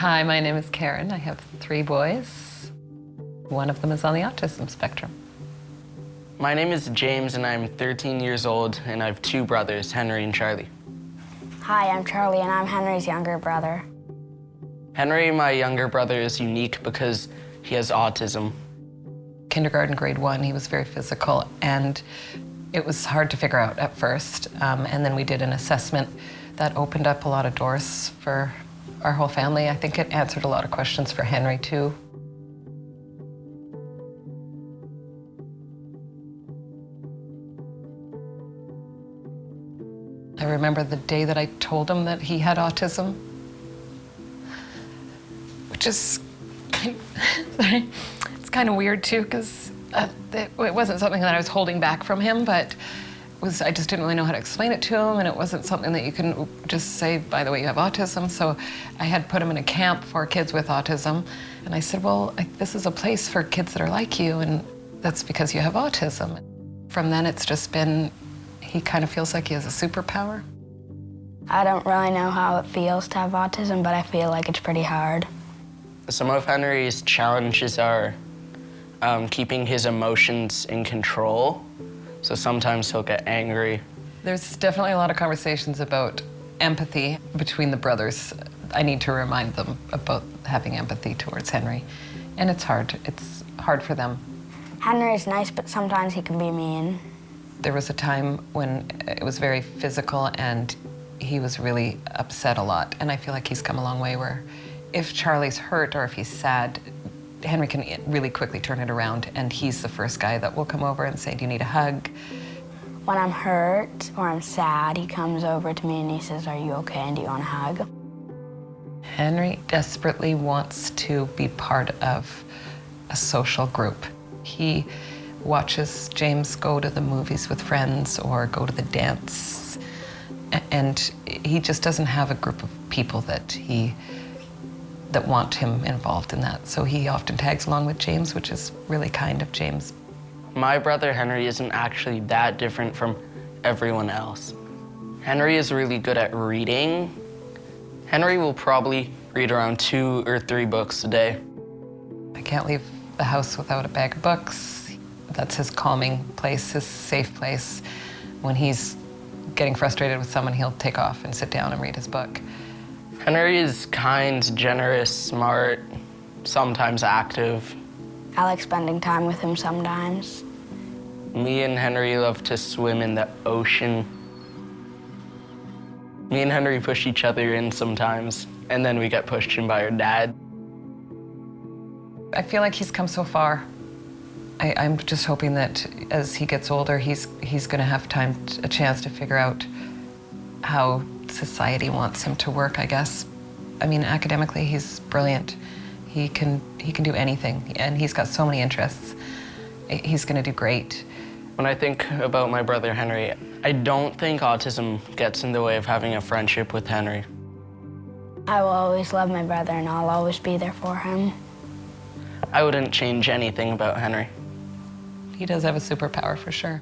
Hi, my name is Karen. I have 3 boys. One of them is on the autism spectrum. My name is James, and I'm 13 years old, and I have 2 brothers, Henry and Charlie. Hi, I'm Charlie, and I'm Henry's younger brother. Henry, my younger brother, is unique because he has autism. Kindergarten, grade 1, he was very physical, and it was hard to figure out at first. And then we did an assessment that opened up a lot of doors for our whole family. I think it answered a lot of questions for Henry, too. I remember the day that I told him that he had autism, which is, sorry, it's kind of weird too, because it wasn't something that I was holding back from him, but I just didn't really know how to explain it to him, and it wasn't something that you can just say, by the way, you have autism. So I had put him in a camp for kids with autism, and I said, well, this is a place for kids that are like you, and that's because you have autism. From then, it's just been, he kind of feels like he has a superpower. I don't really know how it feels to have autism, but I feel like it's pretty hard. Some of Henry's challenges are keeping his emotions in control. So sometimes he'll get angry. There's definitely a lot of conversations about empathy between the brothers. I need to remind them about having empathy towards Henry. And it's hard. It's hard for them. Henry's nice, but sometimes he can be mean. There was a time when it was very physical and he was really upset a lot. And I feel like he's come a long way where if Charlie's hurt or if he's sad, Henry can really quickly turn it around, and he's the first guy that will come over and say, do you need a hug? When I'm hurt or I'm sad, he comes over to me and he says, are you okay, and do you want a hug? Henry desperately wants to be part of a social group. He watches James go to the movies with friends or go to the dance, and he just doesn't have a group of people that want him involved in that. So he often tags along with James, which is really kind of James. My brother Henry isn't actually that different from everyone else. Henry is really good at reading. Henry will probably read around 2 or 3 books a day. I can't leave the house without a bag of books. That's his calming place, his safe place. When he's getting frustrated with someone, he'll take off and sit down and read his book. Henry is kind, generous, smart, sometimes active. I like spending time with him sometimes. Me and Henry love to swim in the ocean. Me and Henry push each other in sometimes, and then we get pushed in by our dad. I feel like he's come so far. I'm just hoping that as he gets older, he's going to have a chance to figure out how society wants him to work, I guess. I mean, academically, he's brilliant. He can do anything, and he's got so many interests. He's going to do great. When I think about my brother Henry, I don't think autism gets in the way of having a friendship with Henry. I will always love my brother, and I'll always be there for him. I wouldn't change anything about Henry. He does have a superpower, for sure.